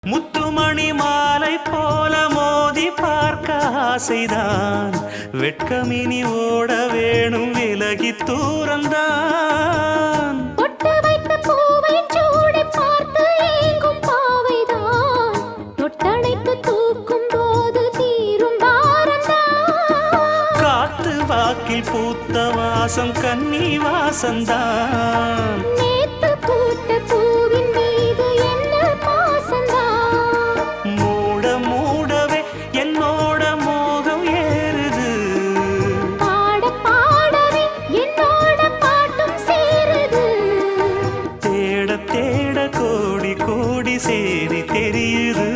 முத்துமணி மாலை போல மோதி பார்க்க ஆசைதான் வெட்கமினி ஓட வேணும் விலகி தூரந்தான் பொட்டு வைத்த பூவை சூடி பார்த்து ஏங்கும் பாவைதான் தொட்டணைத்து தூக்கும் போது தீரும் பாரந்தான் காத்து வாக்கில் பூத்த வாசம் கன்னி வாசந்தான் நேத்து பூத்த பூவின் மீது என்ன பாசந்தான் மூட மூடவே என்னோட மோகம் ஏறுது பாட பாடவே என்னோட பாட்டும் சேருது தேட தேட கோடி கோடி சேரி தெரியுது